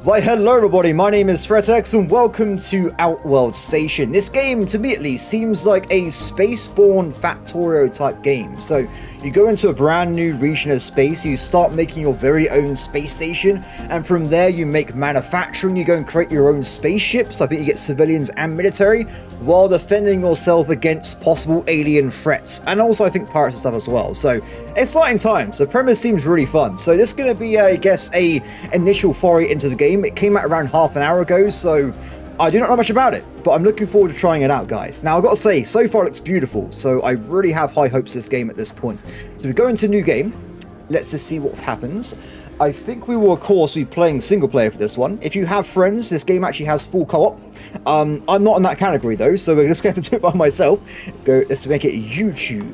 Why hello everybody, my name is Fretex and welcome to Outworld Station. This game, to me at least, seems like a spaceborne Factorio type game. So you go into a brand new region of space, you start making your very own space station, and from there you make manufacturing, you go and create your own spaceships. I think you get civilians and military, while defending yourself against possible alien threats, and also I think pirates and stuff as well. So exciting times. The premise seems really fun. So this is going to be, I guess, a initial foray into the game. It came out around half an hour ago, so I do not know much about it, but I'm looking forward to trying it out, guys. Now, I've got to say, so far it looks beautiful, so I really have high hopes for this game at this point. So we go into new game. Let's just see what happens. I think we will, of course, be playing single player for this one. If you have friends, this game actually has full co-op. I'm not in that category, though, so we're just going to do it by myself. Let's make it YouTube.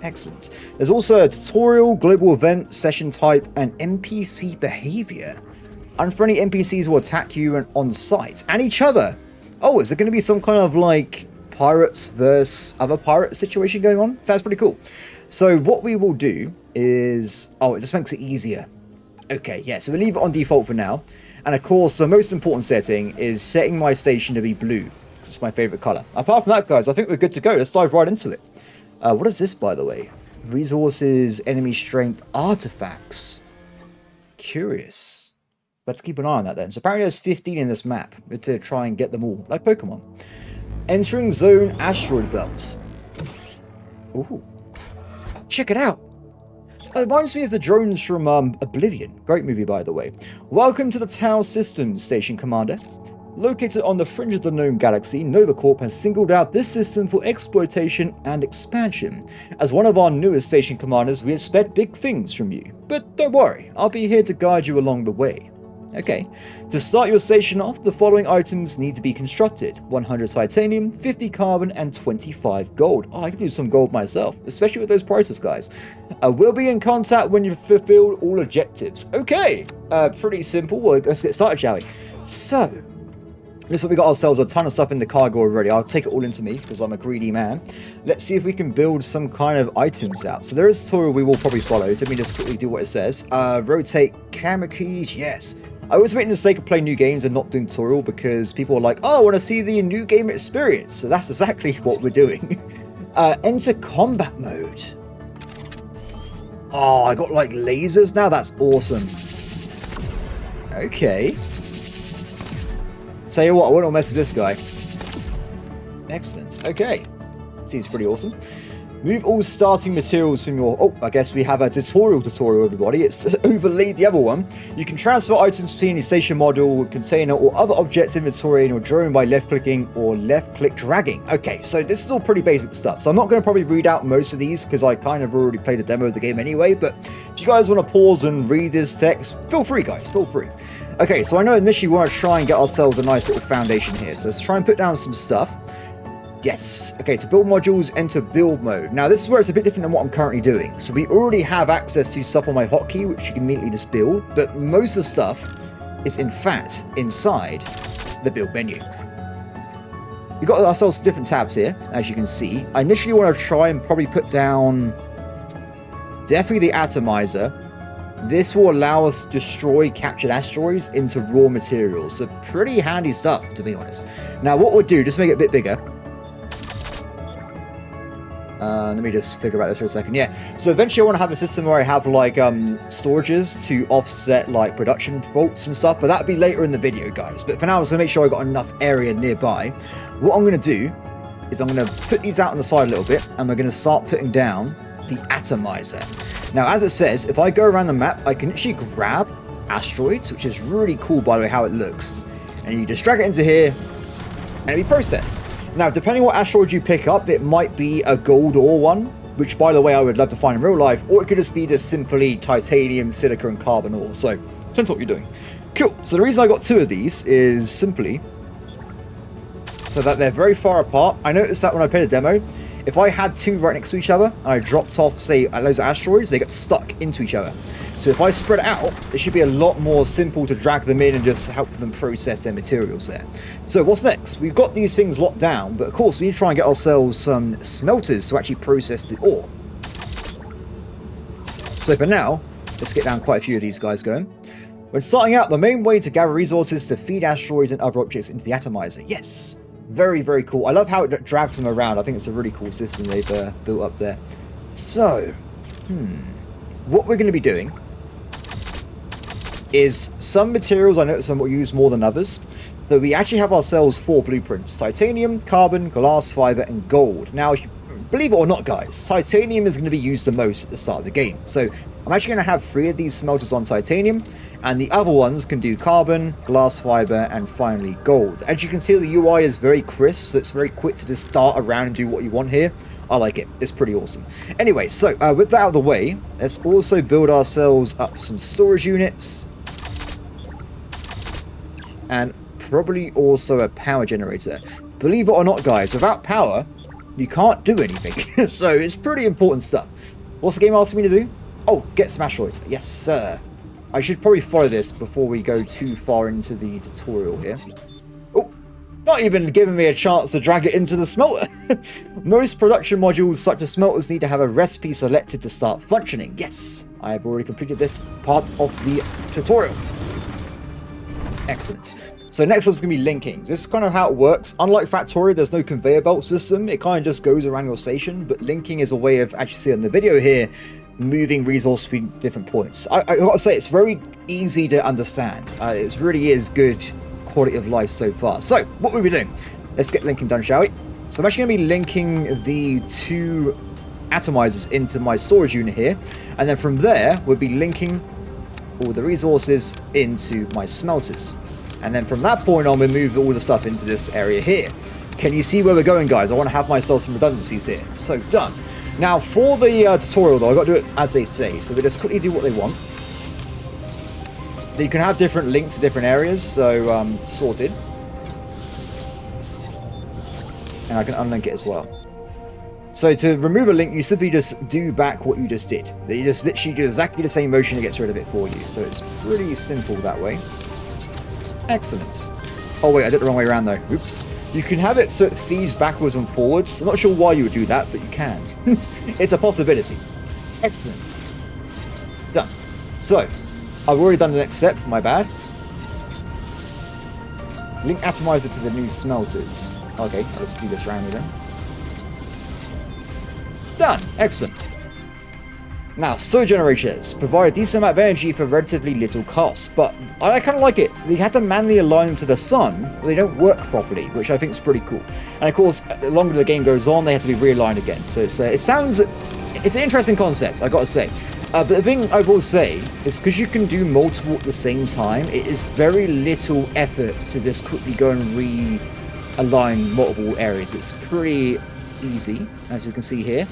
Excellent. There's also a tutorial, global event, session type, and NPC behavior. Unfriendly NPCs will attack you on site and each other. Oh, is there going to be some kind of like pirates versus other pirates situation going on? Sounds pretty cool. So what we will do is... Oh, it just makes it easier. Okay, yeah, so we'll leave it on default for now. And of course, the most important setting is setting my station to be blue. It's my favorite color. Apart from that, guys, I think we're good to go. Let's dive right into it. What is this, by the way? Resources, enemy strength, artifacts. Curious. Let's keep an eye on that then. So apparently there's 15 in this map. We have to try and get them all, like Pokemon. Entering zone asteroid belts. Ooh. Check it out. It reminds me of the drones from Oblivion. Great movie, by the way. Welcome to the Tau Systems Station, Commander. Located on the fringe of the known galaxy, NovaCorp has singled out this system for exploitation and expansion. As one of our newest station commanders, we expect big things from you. But don't worry, I'll be here to guide you along the way. Okay, to start your station off, the following items need to be constructed. 100 titanium, 50 carbon, and 25 gold. Oh, I can do some gold myself, especially with those prices, guys. We'll be in contact when you've fulfilled all objectives. Okay, pretty simple. Well, let's get started, shall we? So, looks like we got ourselves a ton of stuff in the cargo already. I'll take it all into me, because I'm a greedy man. Let's see if we can build some kind of items out. So there is a tutorial we will probably follow, so let me just quickly do what it says. Rotate camera keys, yes. I always make the mistake of playing new games and not doing tutorial because people are like, oh, I want to see the new game experience. So that's exactly what we're doing. Enter combat mode. Oh, I got like lasers now? That's awesome. Okay. Tell you what, I won't mess with this guy. Excellent. Okay. Seems pretty awesome. Move all starting materials from your... Oh, I guess we have a tutorial, everybody. It's overlaid the other one. You can transfer items between a station module, container, or other objects inventory in your drone by left-clicking or left-click dragging. Okay, so this is all pretty basic stuff. So I'm not going to probably read out most of these because I kind of already played a demo of the game anyway. But if you guys want to pause and read this text, feel free, guys. Feel free. Okay, so I know initially we want to try and get ourselves a nice little foundation here. So let's try and put down some stuff. Yes. Okay, to build modules, enter build mode. Now, this is where it's a bit different than what I'm currently doing. So we already have access to stuff on my hotkey, which you can immediately just build. But most of the stuff is, in fact, inside the build menu. We've got ourselves different tabs here, as you can see. I initially want to try and probably put down definitely the atomizer. This will allow us to destroy captured asteroids into raw materials. So pretty handy stuff, to be honest. Now, what we'll do, just make it a bit bigger. Let me just figure out this for a second. Yeah, so eventually I want to have a system where I have like storages to offset like production faults and stuff, but that'll be later in the video, guys. But for now, I'm just going to make sure I got enough area nearby. What I'm going to do is I'm going to put these out on the side a little bit, and we're going to start putting down the atomizer. Now, as it says, if I go around the map, I can actually grab asteroids, which is really cool, by the way, how it looks. And you just drag it into here, and it'll be processed. Now, depending on what asteroid you pick up, it might be a gold ore one, which, by the way, I would love to find in real life, or it could just be just simply titanium, silica, and carbon ore. So, depends what you're doing. Cool. So the reason I got two of these is simply so that they're very far apart. I noticed that when I played a demo, if I had two right next to each other, and I dropped off, say, loads of asteroids, they get stuck into each other. So if I spread it out, it should be a lot more simple to drag them in and just help them process their materials there. So what's next? We've got these things locked down, but of course we need to try and get ourselves some smelters to actually process the ore. So for now, let's get down quite a few of these guys going. When starting out, the main way to gather resources is to feed asteroids and other objects into the atomizer. Yes! Very, very cool. I love how it drags them around. I think it's a really cool system they've built up there. So, what we're going to be doing is some materials I noticed some will use more than others. So we actually have ourselves 4 blueprints: titanium, carbon, glass fiber, and gold. Now, believe it or not, guys, titanium is going to be used the most at the start of the game. So I'm actually going to have 3 of these smelters on titanium, and the other ones can do carbon, glass fiber, and finally gold. As you can see, the UI is very crisp, so it's very quick to just dart around and do what you want here. I like it. It's pretty awesome. Anyway, so with that out of the way, let's also build ourselves up some storage units. And probably also a power generator. Believe it or not, guys, without power, you can't do anything. So it's pretty important stuff. What's the game asking me to do? Oh, get some asteroids. Yes, sir. I should probably follow this before we go too far into the tutorial here. Oh, not even giving me a chance to drag it into the smelter. Most production modules, such as smelters, need to have a recipe selected to start functioning. Yes, I have already completed this part of the tutorial. Excellent. So next one's going to be linking. This is kind of how it works. Unlike Factorio, there's no conveyor belt system. It kind of just goes around your station, but linking is a way of, as you see in the video here, moving resources between different points. I gotta say, it's very easy to understand. It really is good quality of life so far. So, what will we be doing? Let's get linking done, shall we? So I'm actually going to be linking the 2 atomizers into my storage unit here, and then from there, we'll be linking all the resources into my smelters. And then from that point on, we move all the stuff into this area here. Can you see where we're going, guys? I want to have myself some redundancies here. So, done. Now, for the tutorial, though, I've got to do it as they say. So we just quickly do what they want. You can have different links to different areas, so sorted. And I can unlink it as well. So to remove a link, you simply just do back what you just did. You just literally do exactly the same motion, it gets rid of it for you. So it's pretty simple that way. Excellent. Oh wait, I did it the wrong way around though. Oops. You can have it so it feeds backwards and forwards. I'm not sure why you would do that, but you can. It's a possibility. Excellent. Done. So, I've already done the next step, my bad. Link atomizer to the new smelters. Okay, let's do this round then. Done. Excellent. Now, solar generators provide a decent amount of energy for relatively little cost, but I kind of like it. They had to manually align them to the sun, they don't work properly, which I think is pretty cool. And of course, the longer the game goes on, they have to be realigned again. So it's an interesting concept, I gotta say. But the thing I will say is because you can do multiple at the same time, it is very little effort to just quickly go and realign multiple areas. It's pretty easy, as you can see here.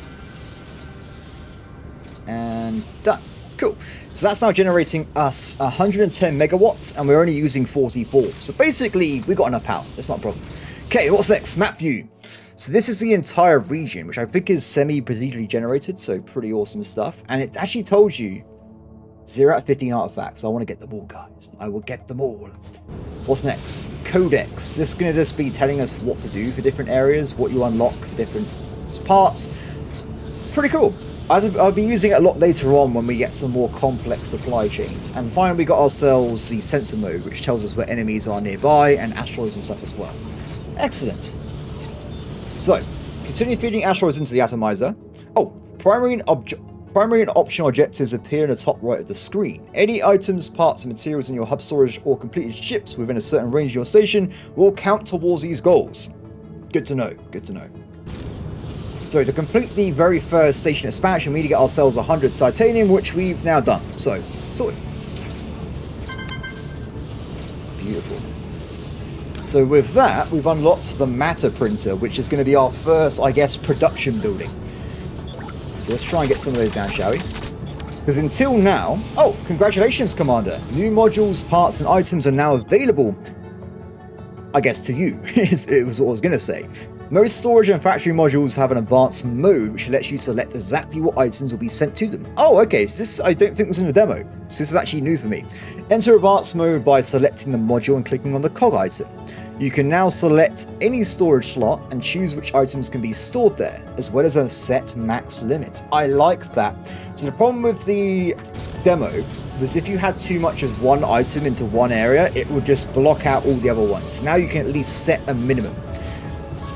And done. Cool. So that's now generating us 110 megawatts, and we're only using 44. So basically, we've got enough power. That's not a problem. Okay, what's next? Map view. So this is the entire region, which I think is semi-procedurally generated, so pretty awesome stuff. And it actually told you 0 out of 15 artifacts. I want to get them all, guys. I will get them all. What's next? Codex. This is going to just be telling us what to do for different areas, what you unlock for different parts. Pretty cool. I'll be using it a lot later on when we get some more complex supply chains. And finally, we got ourselves the sensor mode, which tells us where enemies are nearby and asteroids and stuff as well. Excellent. So, continue feeding asteroids into the atomizer. Oh, primary and optional objectives appear in the top right of the screen. Any items, parts, and materials in your hub storage or completed ships within a certain range of your station will count towards these goals. Good to know. Good to know. So to complete the very first station expansion, we need to get ourselves 100 titanium, which we've now done. So, sorted. Beautiful. So with that, we've unlocked the matter printer, which is going to be our first, I guess, production building. So let's try and get some of those down, shall we? Because until now... Oh, congratulations, Commander. New modules, parts, and items are now available. I guess to you, it was what I was going to say. Most storage and factory modules have an advanced mode which lets you select exactly what items will be sent to them. Oh, okay, so this I don't think was in the demo, so this is actually new for me. Enter advanced mode by selecting the module and clicking on the cog item. You can now select any storage slot and choose which items can be stored there, as well as a set max limit. I like that. So the problem with the demo was if you had too much of one item into one area, it would just block out all the other ones. Now you can at least set a minimum.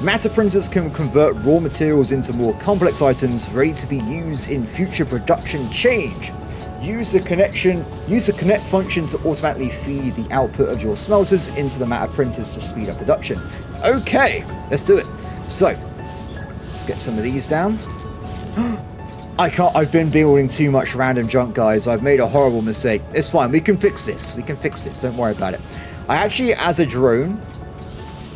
Matter printers can convert raw materials into more complex items ready to be used in future production change. Use the connect function to automatically feed the output of your smelters into the matter printers to speed up production. Okay, let's do it. So, let's get some of these down. I've been building too much random junk, guys. I've made a horrible mistake. It's fine, we can fix this. Don't worry about it. I actually, as a drone,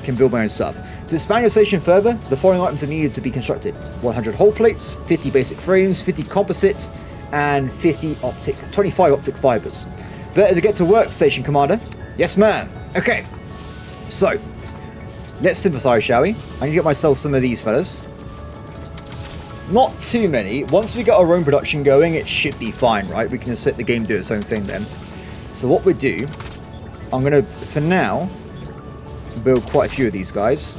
can build my own stuff. To expand your station further, the following items are needed to be constructed. 100 hull plates, 50 basic frames, 50 composites, and 25 optic fibers. Better to get to work, Station Commander. Yes, ma'am. Okay. So, let's synthesize, shall we? I need to get myself some of these fellas. Not too many. Once we get our own production going, it should be fine, right? We can just let the game do its own thing then. So what we do, I'm going to, for now, build quite a few of these guys.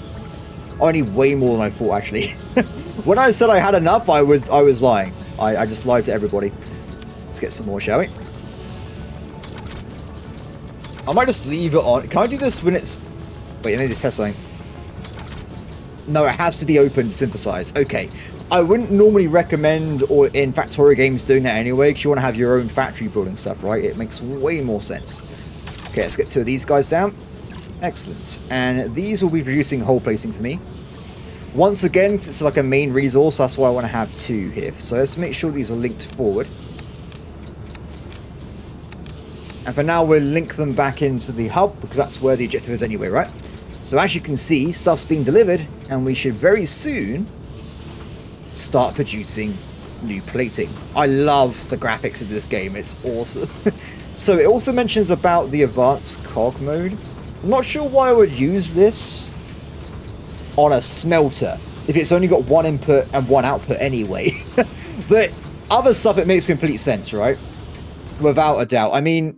I need way more than I thought, actually. When I said I had enough, I was lying. I just lied to everybody. Let's get some more, shall we? I might just leave it on. Can I do this when it's... Wait, I need to test something. No, it has to be open to synthesize. Okay. I wouldn't normally recommend, or in Factorio games, doing that anyway, because you want to have your own factory building stuff, right? It makes way more sense. Okay, let's get two of these guys down. Excellent. And these will be producing hull placing for me. Once again, it's like a main resource, that's why I want to have two here. So let's make sure these are linked forward. And for now, we'll link them back into the hub, because that's where the objective is anyway, right? So as you can see, stuff's being delivered, and we should very soon start producing new plating. I love the graphics of this game, it's awesome. So it also mentions about the advanced cog mode. I'm not sure why I would use this on a smelter if it's only got one input and one output anyway. But other stuff, it makes complete sense, right? Without a doubt. I mean,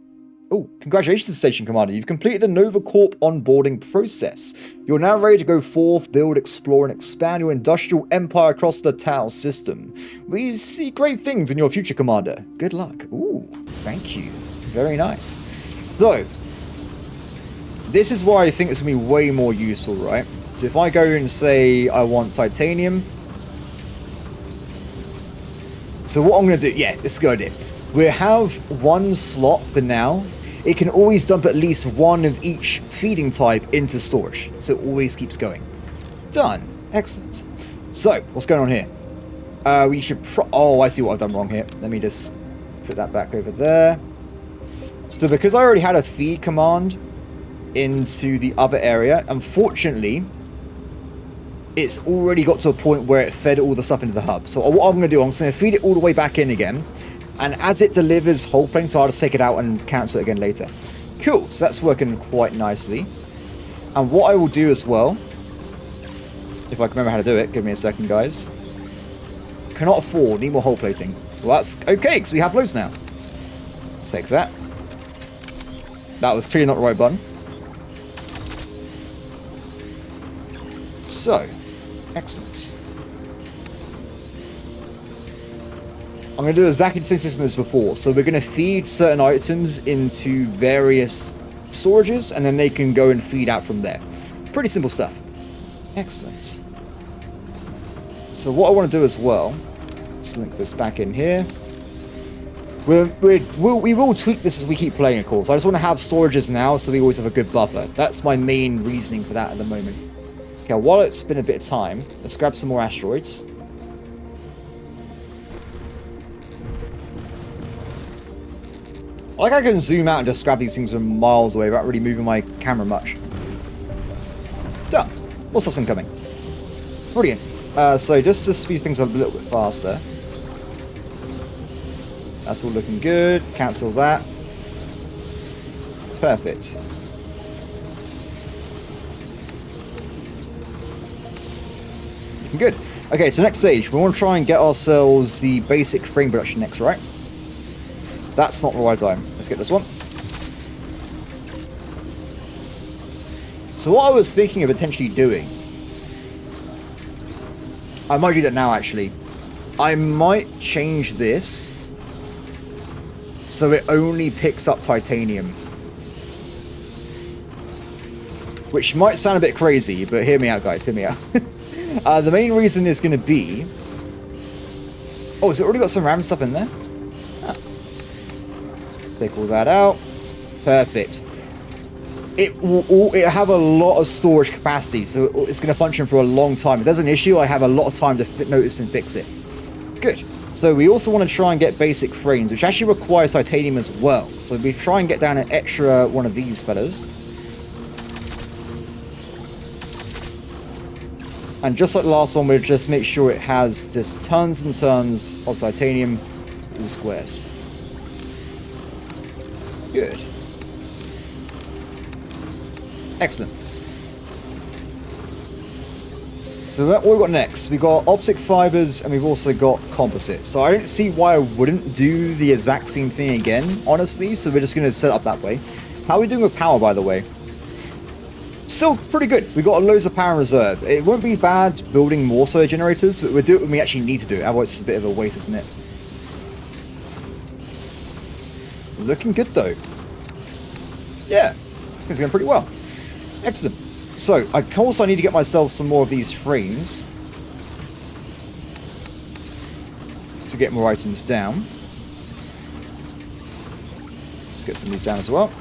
oh, congratulations, Station Commander. You've completed the Nova Corp onboarding process. You're now ready to go forth, build, explore, and expand your industrial empire across the Tau system. We see great things in your future, Commander. Good luck. Ooh, thank you. Very nice. So, this is why I think it's going to be way more useful, right? So if I go and say I want titanium. So what I'm going to do, yeah, this is a good idea. We'll have one slot for now. It can always dump at least one of each feeding type into storage. So it always keeps going. Done. Excellent. So, what's going on here? We should oh, I see what I've done wrong here. Let me just put that back over there. So because I already had a feed command into the other area, unfortunately, it's already got to a point where it fed all the stuff into the hub. So what I'm going to do, I'm just going to feed it all the way back in again. And as it delivers whole planes, so I'll just take it out and cancel it again later. Cool, so that's working quite nicely. And what I will do as well, if I can remember how to do it, give me a second, guys. Cannot afford, need more hull plating. Well, that's okay, because we have loads now. Let's take that. That was clearly not the right button. So, excellent. I'm going to do exactly the same system as before. So we're going to feed certain items into various storages, and then they can go and feed out from there. Pretty simple stuff. Excellent. So what I want to do as well, let's link this back in here. We will tweak this as we keep playing, of course. I just want to have storages now, so we always have a good buffer. That's my main reasoning for that at the moment. Okay, while it's been a bit of time, let's grab some more asteroids. I like I can zoom out and just grab these things from miles away without really moving my camera much. Done. More stuff's incoming. Brilliant. So just to speed things up a little bit faster. That's all looking good. Cancel that. Perfect. Good. Okay, so next stage, we want to try and get ourselves the basic frame production next, right? That's not the right time. Let's get this one. So what I was thinking of potentially doing, I might do that now actually. I might change this so it only picks up titanium. Which might sound a bit crazy, but hear me out, guys, hear me out. The main reason is going to be... Oh, has it already got some random stuff in there? Ah. Take all that out. Perfect. It'll have a lot of storage capacity, so it's going to function for a long time. If there's an issue, I have a lot of time to notice and fix it. Good. So we also want to try and get basic frames, which actually requires titanium as well. So we try and get down an extra one of these fellas. And just like the last one, we'll just make sure it has just tons and tons of titanium, all squares. Good. Excellent. So what we've got next, we've got optic fibers and we've also got composite. So I don't see why I wouldn't do the exact same thing again, honestly. So we're just going to set it up that way. How are we doing with power, by the way? Still pretty good. We've got loads of power in reserve. It won't be bad building more solar generators, but we'll do it when we actually need to do it. Otherwise it's a bit of a waste, isn't it? Looking good though. Yeah, it's going pretty well. Excellent. So, I also need to get myself some more of these frames to get more items down. Let's get some of these down as well.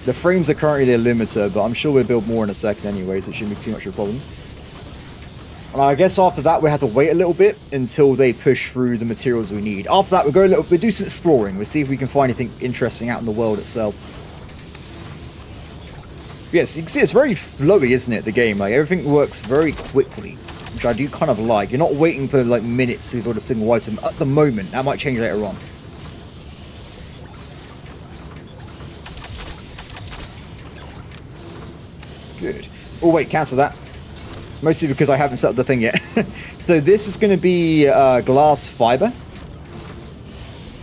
The frames are currently the limiter, but I'm sure we'll build more in a second anyway, so it shouldn't be too much of a problem. And I guess after that we have to wait a little bit until they push through the materials we need. After that we'll do some exploring. We'll see if we can find anything interesting out in the world itself. Yes, you can see it's very flowy, isn't it, the game? Like, everything works very quickly, which I do kind of like. You're not waiting for, like, minutes to build a single item at the moment. That might change later on. Good. Oh, wait, cancel that. Mostly because I haven't set up the thing yet. So this is going to be glass fiber.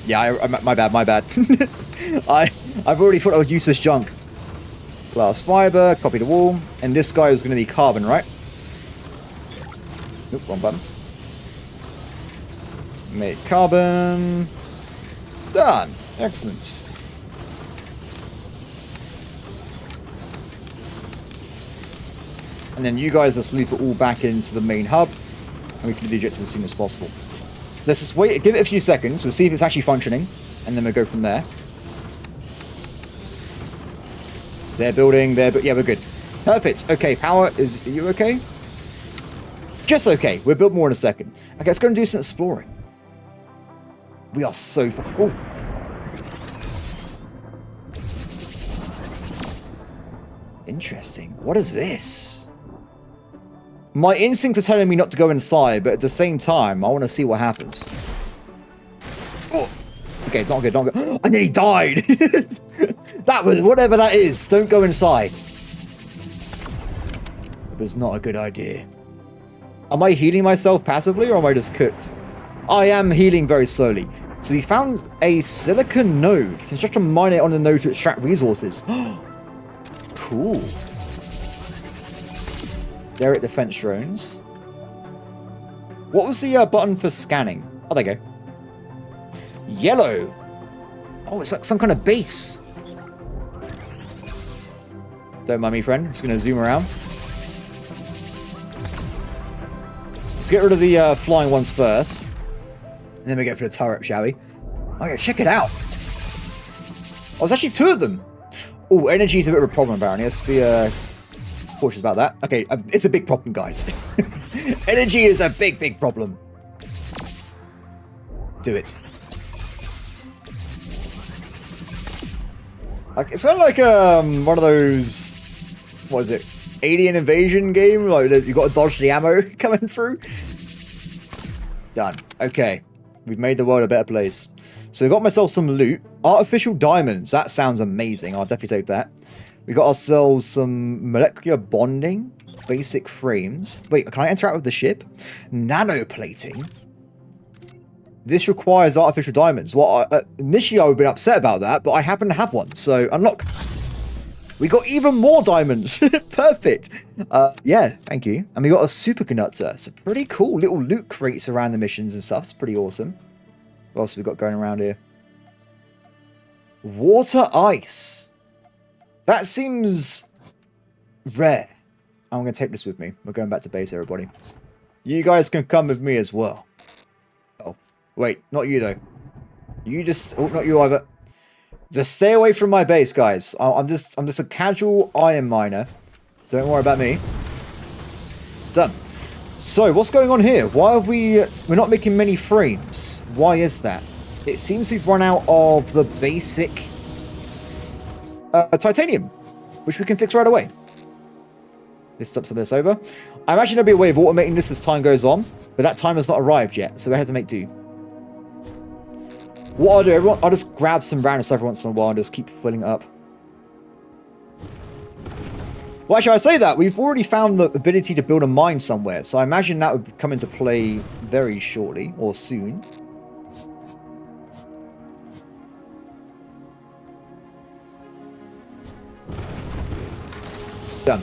Yeah, my bad. I've already thought I would use this junk. Glass fiber, copy the wall, and this guy is going to be carbon, right? Oop, wrong button. Make carbon. Done. Excellent. And then you guys just loop it all back into the main hub, and we can eject it as soon as possible. Let's just wait, give it a few seconds, we'll see if it's actually functioning, and then we'll go from there. They're building, yeah, we're good. Perfect. Okay, power, are you okay? Just okay. We'll build more in a second. Okay, let's go and do some exploring. We are so far. Oh. Interesting. What is this? My instincts are telling me not to go inside, but at the same time, I want to see what happens. Oh. Okay, not good, not good. And then he died! That was, whatever that is, don't go inside. It was not a good idea. Am I healing myself passively, or am I just cooked? I am healing very slowly. So we found a silicon node. Construct a mine on the node to extract resources. Cool. Derek defense drones. What was the button for scanning? Oh, there you go. Yellow. Oh, it's like some kind of base. Don't mind me, friend. Just going to zoom around. Let's get rid of the flying ones first. And then we go for the turret, shall we? Oh, yeah, check it out. Oh, there's actually two of them. Oh, energy's a bit of a problem, apparently. Let's be cautious about that. Okay, it's a big problem, guys. Energy is a big problem. Do it. Like, it's kind of like one of those, what is it, alien invasion game? Like, you've got to dodge the ammo coming through. Done. Okay. We've made the world a better place. So we got myself some loot. Artificial diamonds. That sounds amazing. I'll definitely take that. We got ourselves some molecular bonding, basic frames. Wait, can I interact with the ship? Nanoplating? This requires artificial diamonds. Well, initially I would have been upset about that, but I happen to have one, so unlock. We got even more diamonds. Perfect. Yeah, thank you. And we got a superconductor. It's pretty cool. Little loot crates around the missions and stuff. It's pretty awesome. What else have we got going around here? Water ice. That seems rare. I'm going to take this with me. We're going back to base, everybody. You guys can come with me as well. Oh, wait. Not you, though. You just... Oh, not you either. Just stay away from my base, guys. I'm just a casual iron miner. Don't worry about me. Done. So, what's going on here? Why have we're not making many frames? Why is that? It seems we've run out of the basic titanium, which we can fix right away. Let's stop some of this over. I imagine there'll be a way of automating this as time goes on, but that time has not arrived yet, so we have to make do. What I'll do, everyone, I'll just grab some random stuff every once in a while and just keep filling it up. Well, actually, I say that. We've already found the ability to build a mine somewhere, so I imagine that would come into play very shortly, or soon. Done.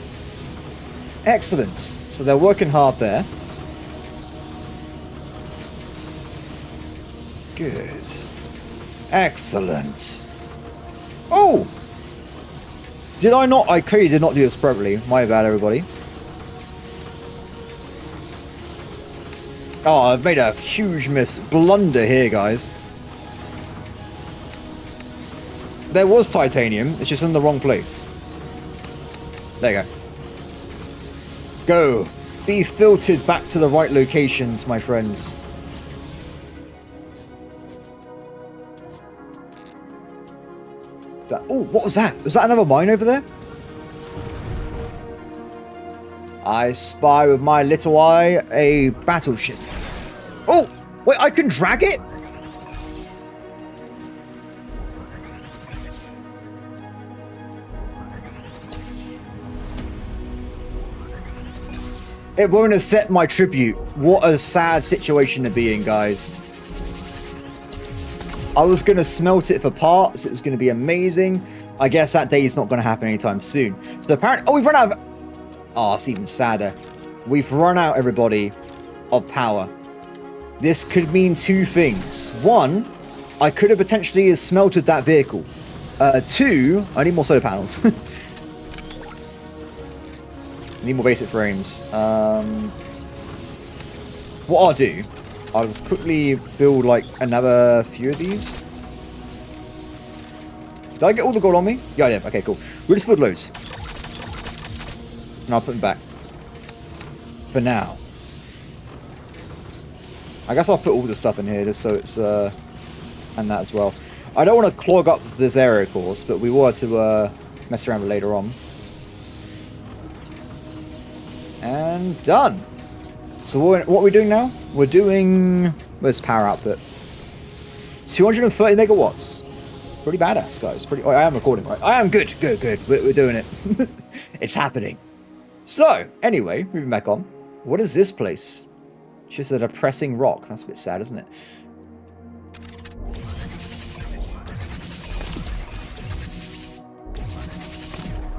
Excellent. So they're working hard there. Good. Excellent. Oh! Did I not? I clearly did not do this properly. My bad, everybody. Oh, I've made a huge blunder here, guys. There was titanium. It's just in the wrong place. There you go. Go. Be filtered back to the right locations, my friends. Oh, what was that? Was that another mine over there? I spy with my little eye a battleship. Oh, wait, I can drag it? It won't accept my tribute. What a sad situation to be in, guys. I was going to smelt it for parts. It was going to be amazing. I guess that day is not going to happen anytime soon. So apparently... Oh, we've run out of... Oh, it's even sadder. We've run out, everybody, of power. This could mean two things. One, I could have potentially smelted that vehicle. Two, I need more solar panels. I need more basic frames. What I'll do... I'll just quickly build, like, another few of these. Did I get all the gold on me? Yeah, I did. Okay, cool. We'll just build loads. And I'll put them back. For now. I guess I'll put all the stuff in here just so it's, and that as well. I don't want to clog up this area, of course, but we will have to, mess around with it later on. And done. So what are we doing now? We're doing... Where's power output? 230 megawatts. Pretty badass, guys. Pretty. Oh, I am recording, right? I am good. Good, good. We're doing it. It's happening. So, anyway, moving back on. What is this place? It's just a depressing rock. That's a bit sad, isn't it?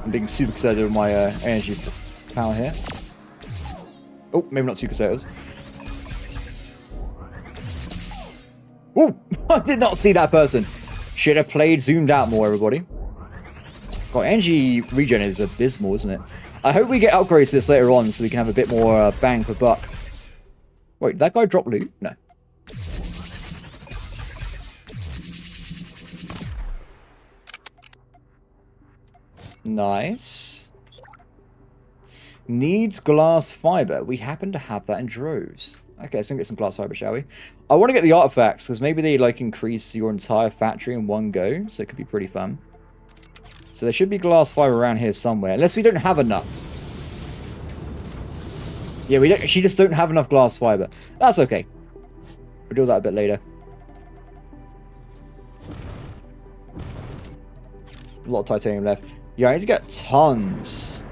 I'm being super excited with my energy power here. Oh, maybe not super excited. Oh, I did not see that person. Should have played zoomed out more, everybody. God, energy regen is abysmal, isn't it? I hope we get upgrades to this later on so we can have a bit more bang for buck. Wait, did that guy drop loot? No. Nice. Needs glass fiber. We happen to have that in droves. Okay, so we can get some glass fiber, shall we? I want to get the artifacts, because maybe they, like, increase your entire factory in one go, so it could be pretty fun. So there should be glass fiber around here somewhere, unless we don't have enough. Yeah, we don't. She just don't have enough glass fiber. That's okay. We'll do that a bit later. A lot of titanium left. Yeah, I need to get tons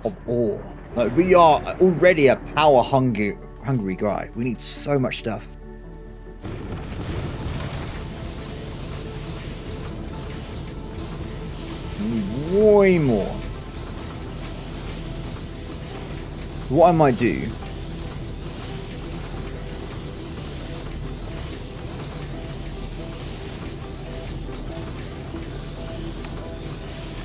of ore. Like, we are already a power hungry guy. We need so much stuff. We need way more. What I might do...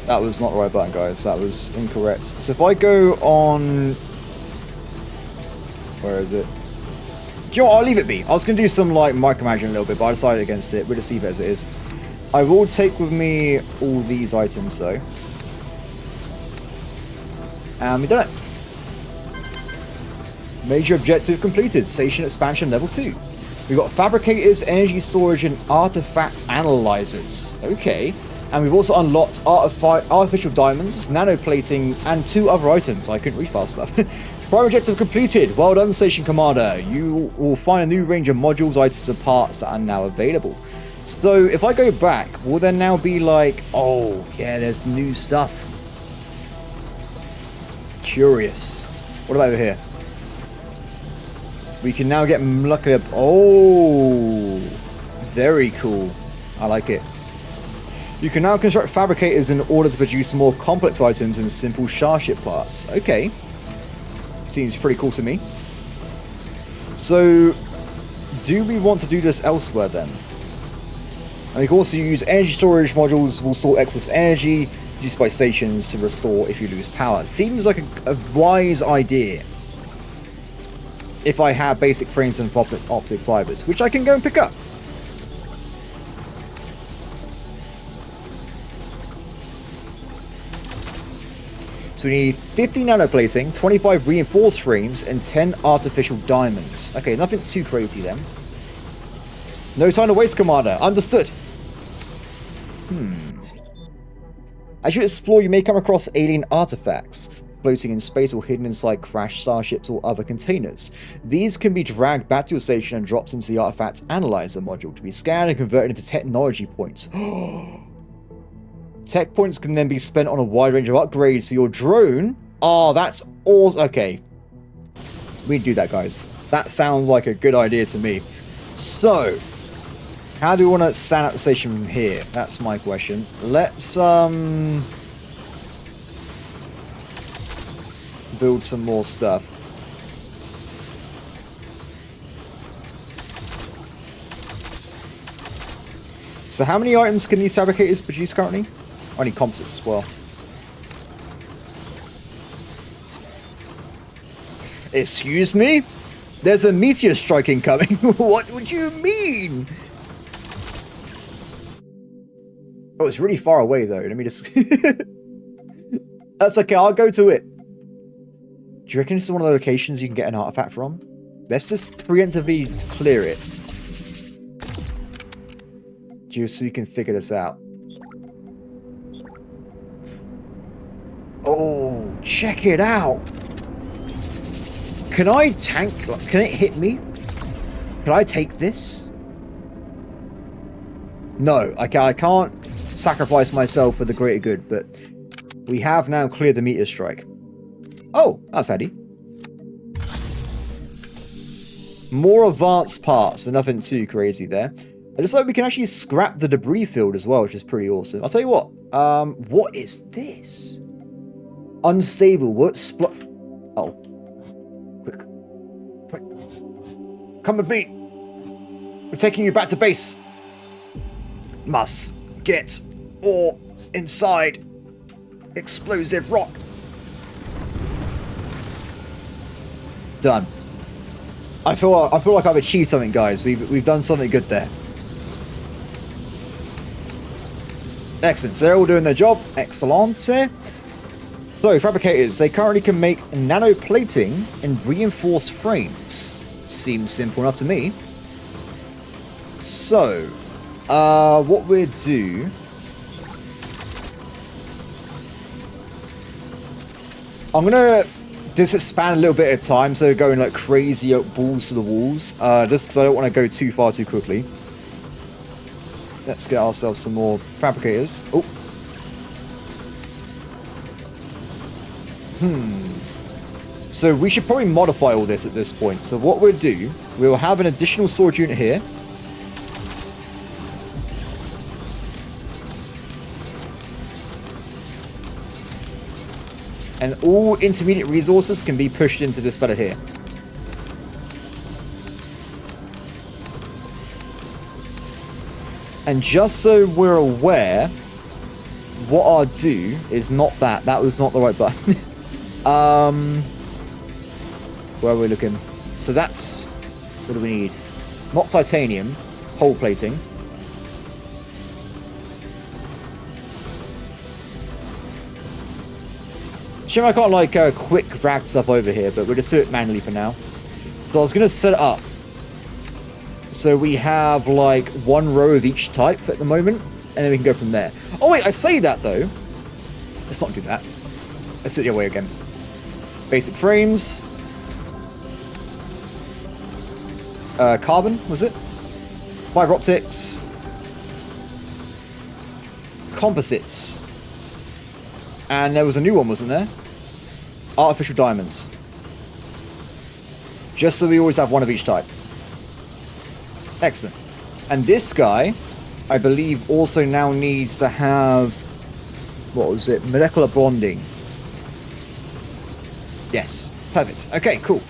That was not the right button, guys. That was incorrect. So if I go on... Where is it? Do you know what? I'll leave it be. I was going to do some, like, micromanaging a little bit, but I decided against it. We'll just leave it as it is. I will take with me all these items, though. And we've done it. Major objective completed. Station expansion level 2. We've got fabricators, energy storage, and artifact analyzers. Okay. And we've also unlocked artificial diamonds, nanoplating, and 2 other items. I couldn't read fast enough. Prime objective completed. Well done, Station Commander. You will find a new range of modules, items, and parts that are now available. So, if I go back, will there now be like, oh, yeah, there's new stuff. Curious. What about over here? We can now get lucky up. Oh, very cool. I like it. You can now construct fabricators in order to produce more complex items and simple starship parts. Okay. Seems pretty cool to me. So, do we want to do this elsewhere then? And we can also use energy storage modules will store excess energy used by stations to restore if you lose power. Seems like a wise idea. If I have basic frames and optic fibers, which I can go and pick up. So we need 50 nanoplating, 25 reinforced frames, and 10 artificial diamonds. Okay, nothing too crazy then. No time to waste, Commander. Understood. As you explore, you may come across alien artifacts floating in space or hidden inside crashed starships or other containers. These can be dragged back to your station and dropped into the artifact analyzer module to be scanned and converted into technology points. Tech points can then be spent on a wide range of upgrades to your drone. Oh, that's awesome. Okay. We do that, guys. That sounds like a good idea to me. So, how do we want to stand at the station from here? That's my question. Let's, build some more stuff. So how many items can these fabricators produce currently? Only composites as well. Excuse me? There's a meteor strike incoming. What would you mean? Oh, it's really far away though. Let me just... That's okay, I'll go to it. Do you reckon this is one of the locations you can get an artifact from? Let's just preemptively clear it. Just so you can figure this out. Oh, check it out. Can I tank? Can it hit me? Can I take this? No, I can't sacrifice myself for the greater good, but we have now cleared the meteor strike. Oh, that's handy. More advanced parts, but nothing too crazy there. It looks like we can actually scrap the debris field as well, which is pretty awesome. I'll tell you what. What is this? Unstable. What? Oh. Quick. Come with me. We're taking you back to base. Must get ore inside explosive rock. Done. I feel like I've achieved something, guys. We've done something good there. Excellent. So they're all doing their job. Excellent. So fabricators, they currently can make nanoplating and reinforced frames. Seems simple enough to me. So, what we'll do. I'm gonna just expand a little bit at a time, so going like crazy balls to the walls, just because I don't want to go too far too quickly. Let's get ourselves some more fabricators. Oh. So we should probably modify all this at this point. So what we'll do, we'll have an additional storage unit here. And all intermediate resources can be pushed into this fella here. And just so we're aware, what I'll do is not that. That was not the right button. Where are we looking? So that's... What do we need? Not titanium. Hull plating. Shame I can't, like, quick drag stuff over here, but we'll just do it manually for now. So I was going to set it up. So we have, like, one row of each type at the moment, and then we can go from there. Oh, wait, I say that, though. Let's not do that. Let's do it the other way again. Basic frames. Carbon, was it? Fiber optics. Composites. And there was a new one, wasn't there? Artificial diamonds. Just so we always have one of each type. Excellent. And this guy, I believe, also now needs to have... What was it? Molecular bonding. Yes. Perfect. Okay, cool.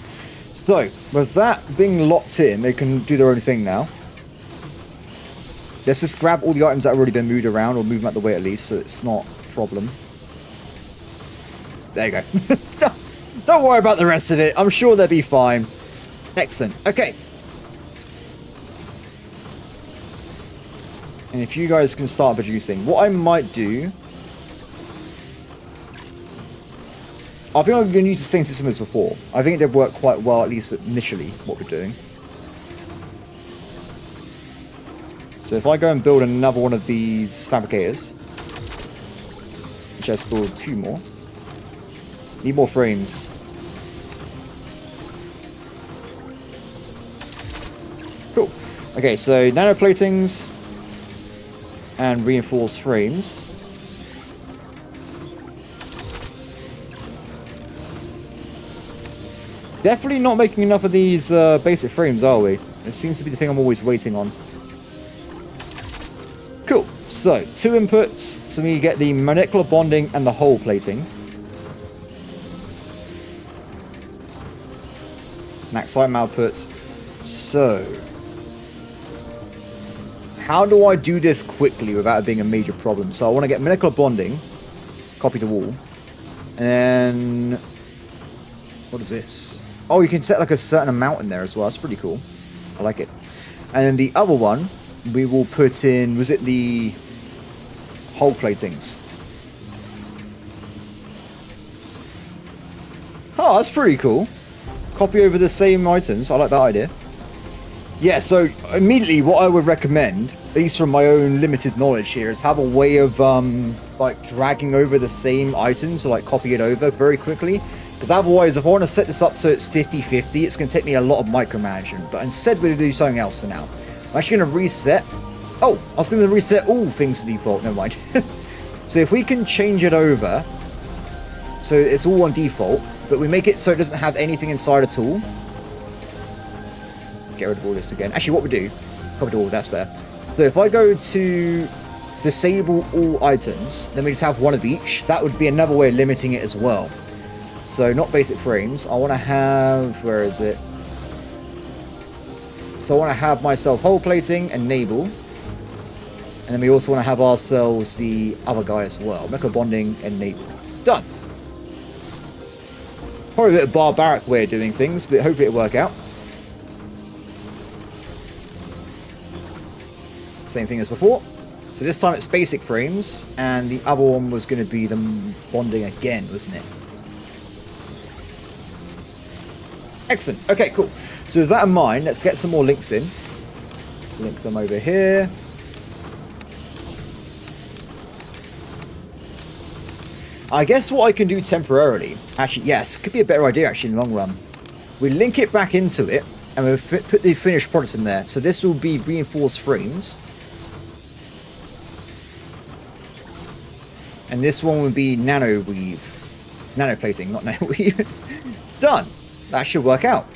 So, with that being locked in, they can do their own thing now. Let's just grab all the items that have already been moved around, or move them out the way at least, so it's not a problem. There you go. Don't worry about the rest of it. I'm sure they'll be fine. Excellent. Okay. And if you guys can start producing, what I might do... I think I'm going to use the same system as before. I think they've worked quite well, at least initially, what we're doing. So if I go and build another one of these fabricators, which has build 2 more. Need more frames. Cool. Okay, so nanoplatings and reinforced frames. Definitely not making enough of these basic frames, are we? It seems to be the thing I'm always waiting on. Cool. So, 2 inputs. So we get the molecular bonding and the hull plating. Max item outputs. So, how do I do this quickly without it being a major problem? So I want to get molecular bonding. Copy to wall. And what is this? Oh, you can set like a certain amount in there as well. That's pretty cool. I like it. And then the other one, we will put in, was it the hull platings? Oh, that's pretty cool. Copy over the same items. I like that idea. Yeah, so immediately what I would recommend, at least from my own limited knowledge here, is have a way of like dragging over the same items, so like copy it over very quickly. Because otherwise, if I want to set this up so it's 50-50, it's going to take me a lot of micromanaging. But instead, we're going to do something else for now. I'm actually going to reset. Oh, I was going to reset all things to default. Never mind. So if we can change it over, so it's all on default, but we make it so it doesn't have anything inside at all. Get rid of all this again. Actually, what we do, copy all, that's better. So if I go to disable all items, then we just have one of each. That would be another way of limiting it as well. So not basic frames. I want to have, where is it? So I want to have myself hull plating and naval. And then we also want to have ourselves the other guy as well. Mecha bonding and naval. Done. Probably a bit of barbaric way of doing things, but hopefully it'll work out. Same thing as before. So this time it's basic frames, and the other one was going to be the bonding again, wasn't it? Excellent. Okay, cool. So with that in mind, let's get some more links in. Link them over here. I guess what I can do temporarily, actually, yes, could be a better idea actually in the long run. We link it back into it, and we'll put the finished product in there. So this will be reinforced frames. And this one would be nano weave. Nanoplating, not nanoweave. Done. That should work out.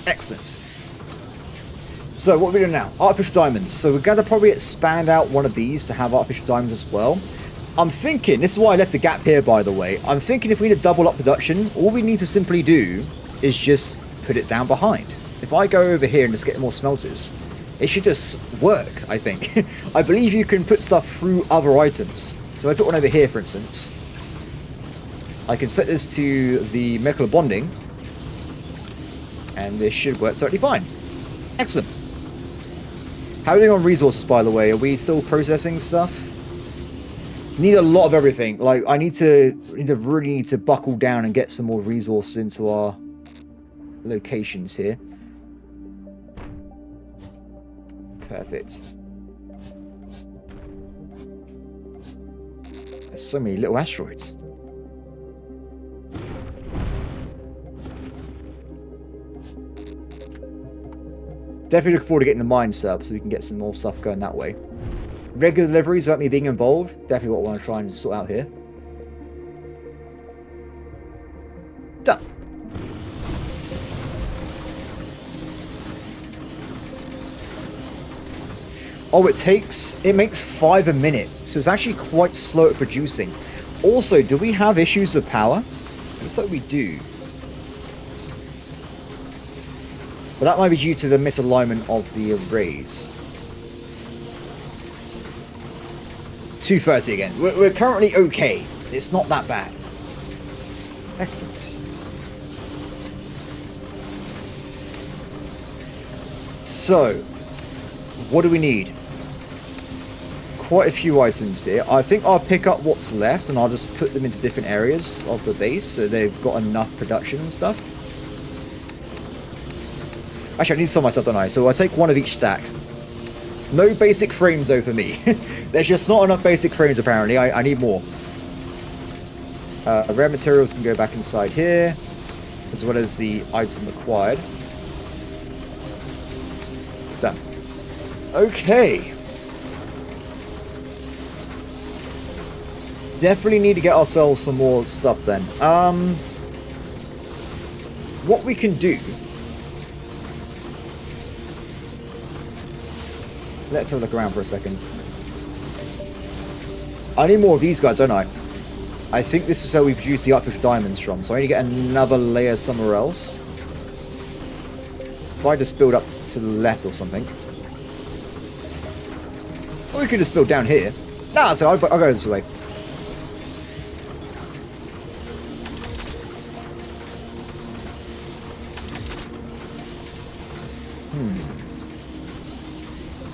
Excellent. So what are we doing now? Artificial diamonds. So we're going to probably expand out one of these to have artificial diamonds as well. I'm thinking, this is why I left the gap here, by the way. I'm thinking if we need to double up production, all we need to simply do is just put it down behind. If I go over here and just get more smelters, it should just work, I think. I believe you can put stuff through other items. So if I put one over here, for instance, I can set this to the molecular bonding, and this should work totally fine. Excellent. How are we doing on resources, by the way? Are we still processing stuff? Need a lot of everything. Like, I really need to buckle down and get some more resources into our locations here. Perfect. There's so many little asteroids. Definitely looking forward to getting the mine set up so we can get some more stuff going that way. Regular deliveries without me being involved, definitely what I want to try and sort out here. Done. Oh, it makes 5 a minute, so it's actually quite slow at producing. Also, do we have issues with power? Looks like we do. But that might be due to the misalignment of the arrays. 230 again. We're currently okay. It's not that bad. Excellent. So, what do we need? Quite a few items here. I think I'll pick up what's left and I'll just put them into different areas of the base so they've got enough production and stuff. Actually, I need some myself, don't I? So I'll take one of each stack. No basic frames though for me. There's just not enough basic frames apparently. I need more. Rare materials can go back inside here, as well as the item required. Done. Okay. Definitely need to get ourselves some more stuff then. What we can do... Let's have a look around for a second. I need more of these guys, don't I? I think this is where we produce the artificial diamonds from, so I need to get another layer somewhere else. If I just build up to the left or something. Or we could just build down here. Nah, so I'll go this way.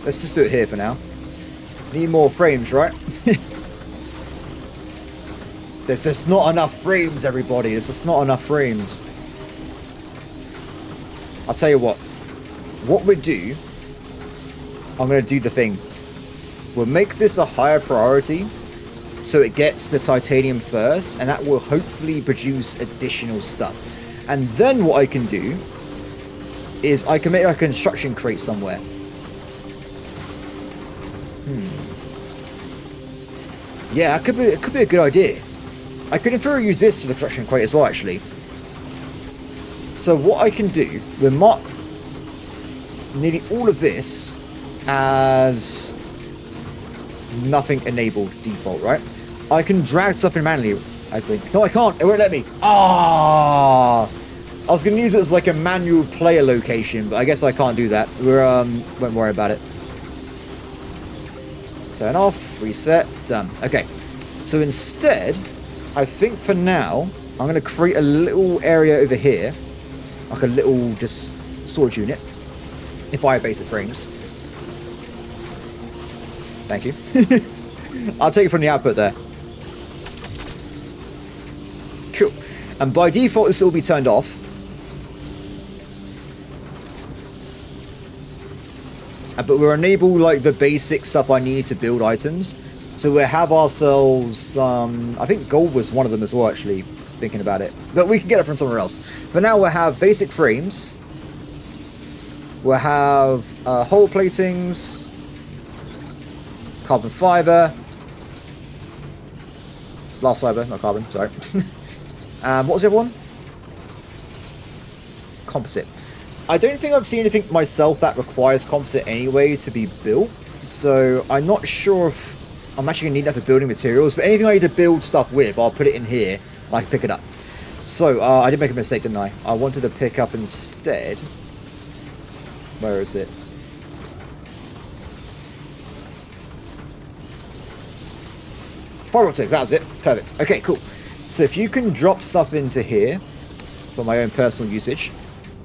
Let's just do it here for now. Need more frames, right? There's just not enough frames, everybody. There's just not enough frames. I'll tell you what. What we do... I'm going to do the thing. We'll make this a higher priority so it gets the titanium first, and that will hopefully produce additional stuff. And then what I can do is I can make a construction crate somewhere. Yeah, it could be a good idea. I could in theory use this for the construction crate as well, actually. So what I can do, we'll mark nearly all of this as nothing enabled default, right? I can drag stuff in manually, I think. No, I can't. It won't let me. Ah! I was going to use it as like a manual player location, but I guess I can't do that. Won't worry about it. Turn off, reset, done. Okay, so instead, I think for now, I'm going to create a little area over here, like a little just storage unit, if I have basic frames. Thank you. I'll take it from the output there. Cool. And by default, this will be turned off. But we'll enable like the basic stuff I need to build items. So we'll have ourselves, I think gold was one of them as well, actually, thinking about it. But we can get it from somewhere else. For now, we'll have basic frames. We'll have hull platings, carbon fiber, Last fiber, not carbon, sorry. What was the other one? Composite. I don't think I've seen anything myself that requires composite anyway to be built. So I'm not sure if I'm actually going to need that for building materials. But anything I need to build stuff with, I'll put it in here. And I can pick it up. So I did make a mistake, didn't I? I wanted to pick up instead. Where is it? Fiber optics, that was it. Perfect. Okay, cool. So if you can drop stuff into here for my own personal usage,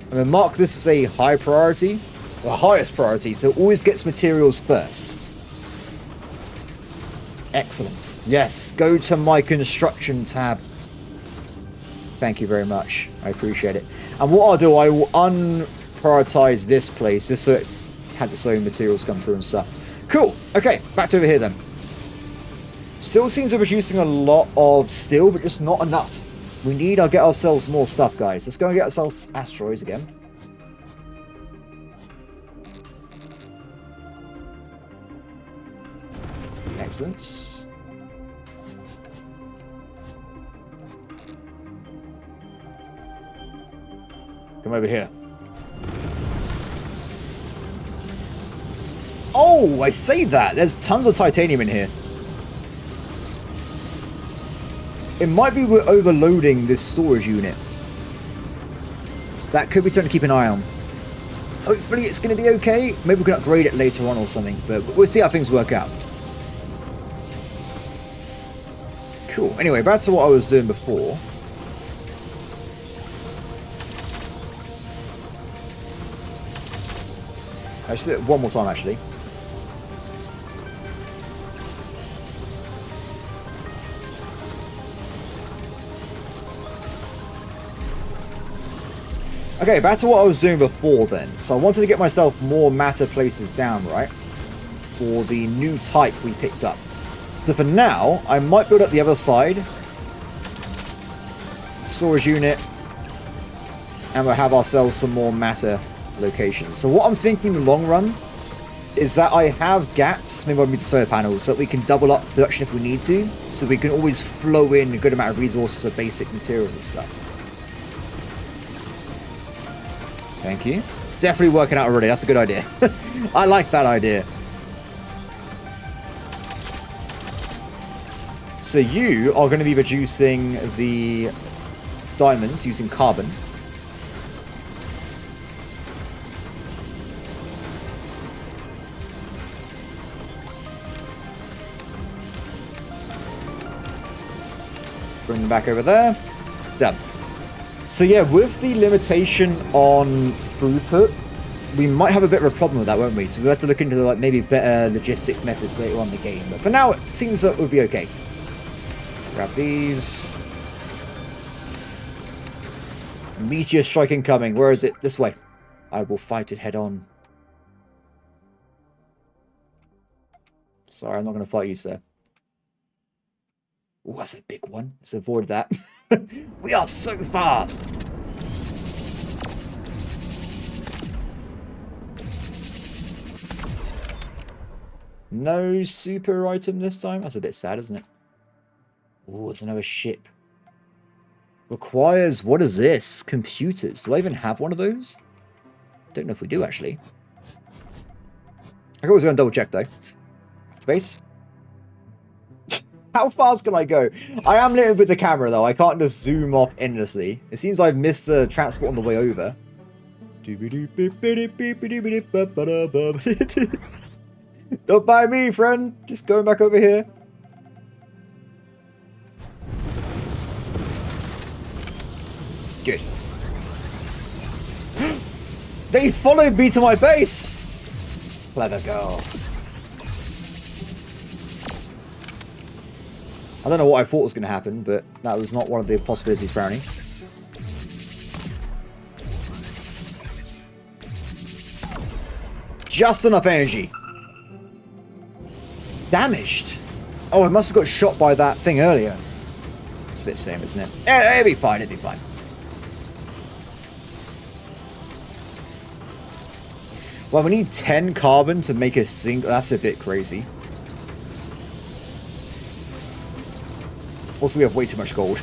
I'm going to mark this as a high priority, or highest priority, so it always gets materials first. Excellent. Yes, go to my construction tab. Thank you very much. I appreciate it. And what I'll do, I will unprioritize this place just so it has its own materials come through and stuff. Cool. Okay, back to over here then. Still seems to be producing a lot of steel, but just not enough. We need to get ourselves more stuff, guys. Let's go and get ourselves asteroids again. Excellent. Come over here. Oh, I say that. There's tons of titanium in here. It might be we're overloading this storage unit. That could be something to keep an eye on. Hopefully it's going to be okay. Maybe we can upgrade it later on or something. But we'll see how things work out. Cool. Anyway, back to what I was doing before. I should do it one more time, actually. Okay, back to what I was doing before then. So I wanted to get myself more matter places down, right? For the new type we picked up. So for now, I might build up the other side. Storage unit. And we'll have ourselves some more matter locations. So what I'm thinking in the long run is that I have gaps, maybe with the solar panels, so that we can double up production if we need to. So we can always flow in a good amount of resources of basic materials and stuff. Thank you. Definitely working out already. That's a good idea. I like that idea. So you are going to be reducing the diamonds using carbon. Bring them back over there. Done. So yeah, with the limitation on throughput, we might have a bit of a problem with that, won't we? So we'll have to look into like maybe better logistic methods later on in the game. But for now, it seems that it would be okay. Grab these. Meteor strike incoming. Where is it? This way. I will fight it head on. Sorry, I'm not going to fight you, sir. Oh, that's a big one. Let's avoid that. We are so fast. No super item this time. That's a bit sad, isn't it? Oh, it's another ship. Requires, what is this? Computers. Do I even have one of those? Don't know if we do, actually. I can always go and double check, though. Space. How fast can I go? I am limited with the camera, though. I can't just zoom off endlessly. It seems I've missed the transport on the way over. Don't buy me, friend. Just going back over here. Good. They followed me to my base. Clever girl. I don't know what I thought was going to happen, but that was not one of the possibilities, Brownie. Just enough energy. Damaged. Oh, it must have got shot by that thing earlier. It's a bit same, isn't it? Yeah, it'll be fine, it'll be fine. Well, we need 10 carbon to make a single... That's a bit crazy. Also, we have way too much gold.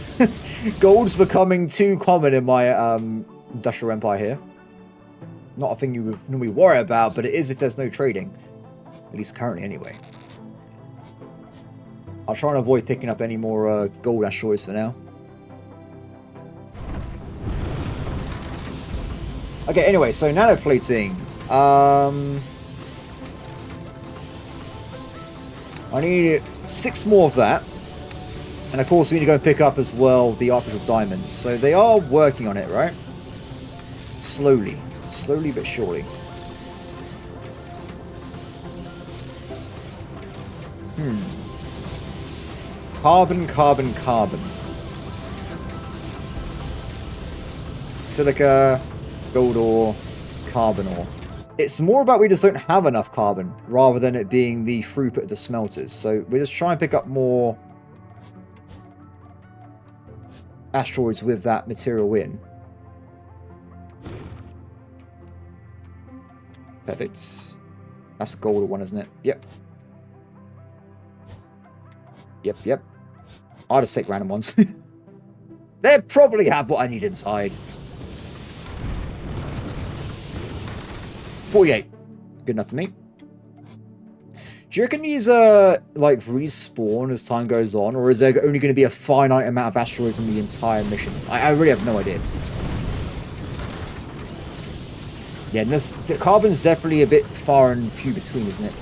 Gold's becoming too common in my industrial empire here. Not a thing you would normally worry about, but it is if there's no trading. At least currently, anyway. I'll try and avoid picking up any more gold asteroids for now. Okay, anyway, so nanoplating. I need 6 more of that. And of course, we need to go and pick up as well the artificial diamonds. So they are working on it, right? Slowly. Slowly but surely. Carbon, carbon, carbon. Silica, gold ore, carbon ore. It's more about we just don't have enough carbon, rather than it being the throughput of the smelters. So we just try and pick up more asteroids with that material in. Perfect. That's the gold one, isn't it? Yep. Yep, yep. I'll just take random ones. They probably have what I need inside. 48. Good enough for me. Do you reckon these like respawn as time goes on, or is there only going to be a finite amount of asteroids in the entire mission? I really have no idea. Yeah, the carbon's definitely a bit far and few between, isn't it?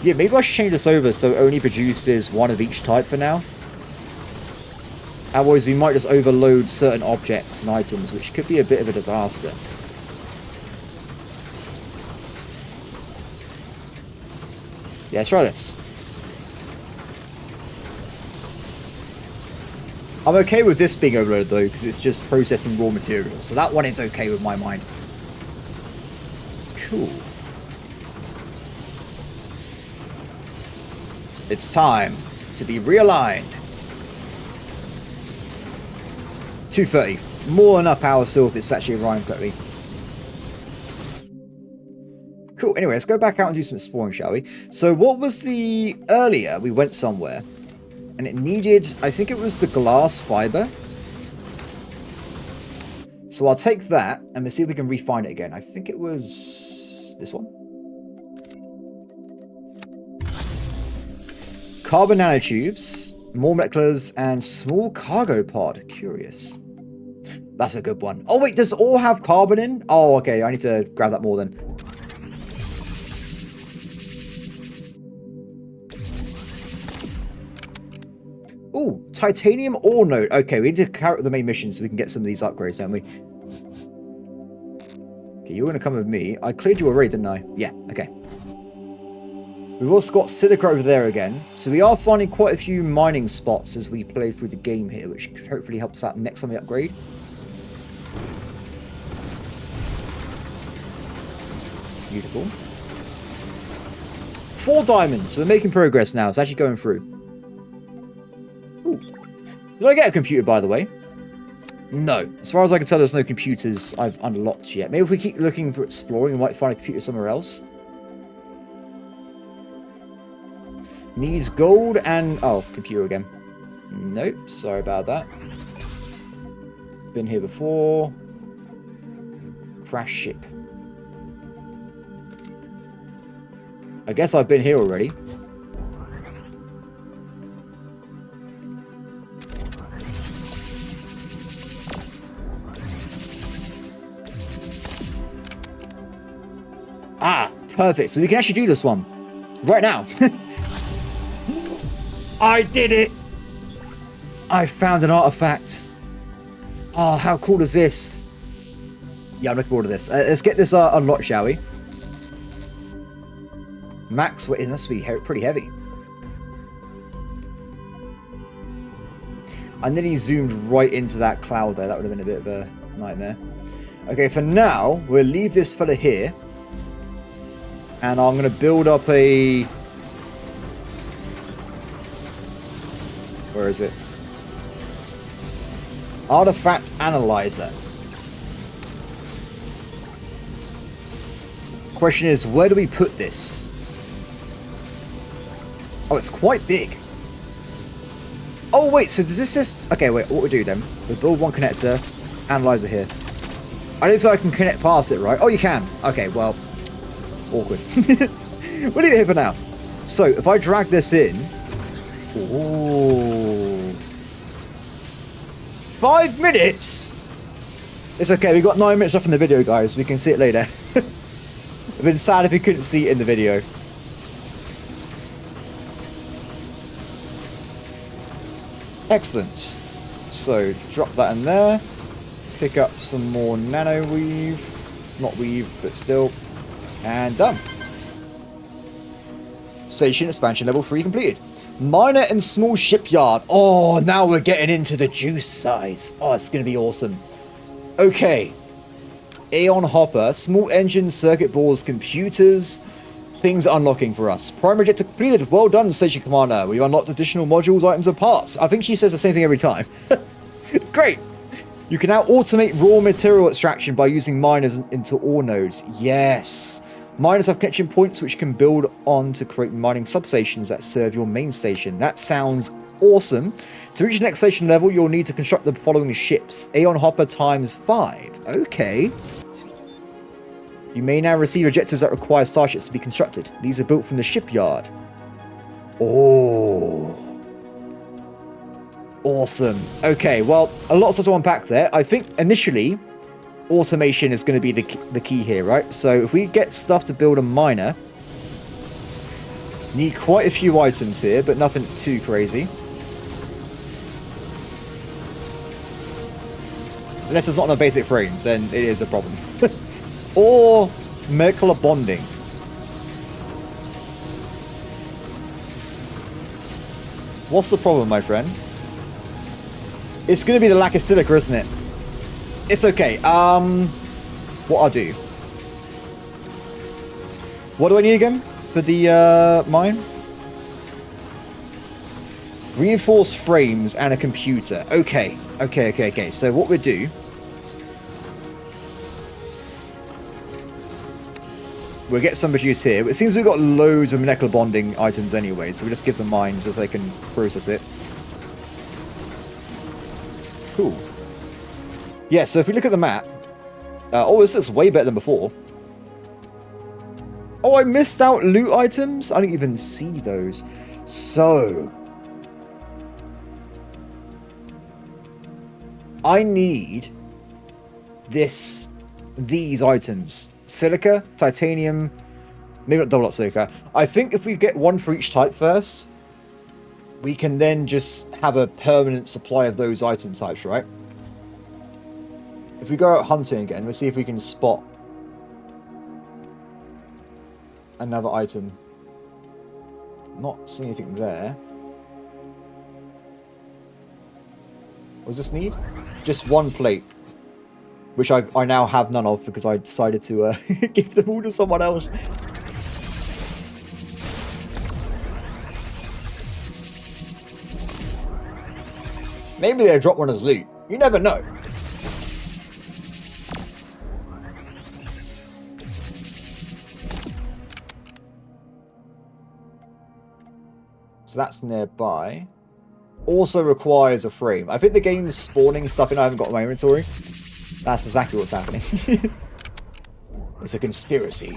Yeah, maybe I should change this over so it only produces one of each type for now. Otherwise, we might just overload certain objects and items, which could be a bit of a disaster. Yeah, let's try this. I'm okay with this being overloaded, though, because it's just processing raw materials. So that one is okay with my mind. Cool. It's time to be realigned. 230. More than enough power still if it's actually aligned correctly. Cool. Anyway, let's go back out and do some exploring, shall we? So what was the... Earlier, we went somewhere. And it needed... I think it was the glass fiber. So I'll take that. And let's see if we can refine it again. I think it was... this one. Carbon nanotubes, more moleculars, and small cargo pod. Curious. That's a good one. Oh, wait, does it all have carbon in? Oh, okay, I need to grab that more then. Ooh, titanium ore node. Okay, we need to carry out the main mission so we can get some of these upgrades, don't we? Okay, you're going to come with me. I cleared you already, didn't I? Yeah, okay. We've also got silica over there again. So we are finding quite a few mining spots as we play through the game here, which hopefully helps out next time we upgrade. Beautiful. 4 diamonds. We're making progress now. It's actually going through. Ooh. Did I get a computer, by the way? No. As far as I can tell, there's no computers I've unlocked yet. Maybe if we keep looking for exploring, we might find a computer somewhere else. Needs gold and... oh, computer again. Nope, sorry about that. Been here before. Crash ship. I guess I've been here already. Ah, perfect. So we can actually do this one. Right now. I did it! I found an artifact. Oh, how cool is this? Yeah, I'm looking forward to this. Let's get this unlocked, shall we? Max weight, it must be pretty heavy. And then he zoomed right into that cloud there. That would have been a bit of a nightmare. Okay, for now, we'll leave this fella here. And I'm going to build up a... where is it? Artifact analyzer. Question is, where do we put this? Oh, it's quite big. Oh, wait, so does this just... Okay, wait, what we do then? We build one connector, analyzer here. I don't think I can connect past it, right? Oh, you can. Okay, well, awkward. We'll leave it here for now. So, if I drag this in... Ooh. 5 minutes? It's okay, we've got 9 minutes left in the video, guys. We can see it later. It'd been sad if we couldn't see it in the video. Excellent. So, drop that in there. Pick up some more nano weave. Not weave, but still. And done. Station expansion level 3 completed. Minor and small shipyard. Oh, now we're getting into the juice size. Oh, it's going to be awesome. Okay. Aeon hopper, small engines, circuit boards, computers. Things are unlocking for us. Primary objective completed. Well done, Station Commander. We've unlocked additional modules, items, and parts. I think she says the same thing every time. Great. You can now automate raw material extraction by using miners into ore nodes. Yes. Miners have connection points which can build on to create mining substations that serve your main station. That sounds awesome. To reach the next station level, you'll need to construct the following ships. Aeon hopper times 5. Okay. You may now receive objectives that require starships to be constructed. These are built from the shipyard. Oh. Awesome. Okay, well, a lot of stuff to unpack there. I think initially, automation is going to be the key here, right? So if we get stuff to build a miner, need quite a few items here, but nothing too crazy. Unless it's not on the basic frames, then it is a problem. Or molecular bonding. What's the problem, my friend? It's going to be the lack of silica, isn't it? It's okay. What I'll do. What do I need again for the mine? Reinforced frames and a computer. Okay. Okay. So what we'll do... We'll get some produce here. It seems we've got loads of molecular bonding items anyway, so we'll just give them mine so they can process it. Cool. Yeah, so if we look at the map... oh, this looks way better than before. Oh, I missed out loot items? I didn't even see those. So... I need... these items. Silica, titanium, maybe not double up silica. I think if we get one for each type first, we can then just have a permanent supply of those item types, right? If we go out hunting again, let's see if we can spot another item. Not seeing anything there. What does this need? Just one plate. Which I now have none of because I decided to give them all to someone else. Maybe they drop one as loot. You never know. So that's nearby. Also requires a frame. I think the game's spawning stuff in I haven't got in my inventory. That's exactly what's happening. It's a conspiracy.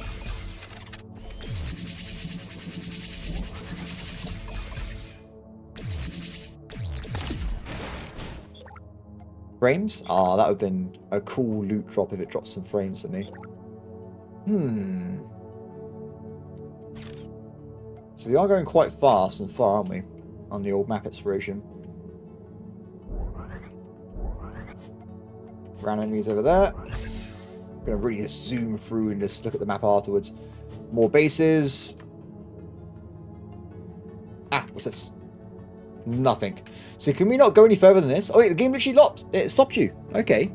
Frames? Ah, that would have been a cool loot drop if it dropped some frames at me. So we are going quite fast and far, aren't we? On the old map exploration. Random enemies over there. I'm going to really just zoom through and just look at the map afterwards. More bases. Ah, what's this? Nothing. So can we not go any further than this? Oh wait, the game literally stopped you. Okay.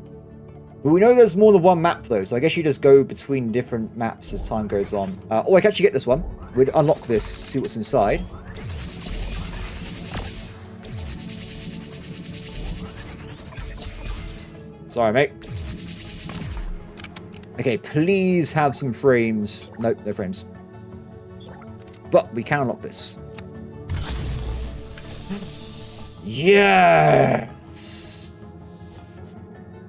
But we know there's more than one map though, so I guess you just go between different maps as time goes on. Oh, I can actually get this one. We'd unlock this, see what's inside. Sorry, mate. Okay, please have some frames. Nope, no frames. But we can unlock this. Yes!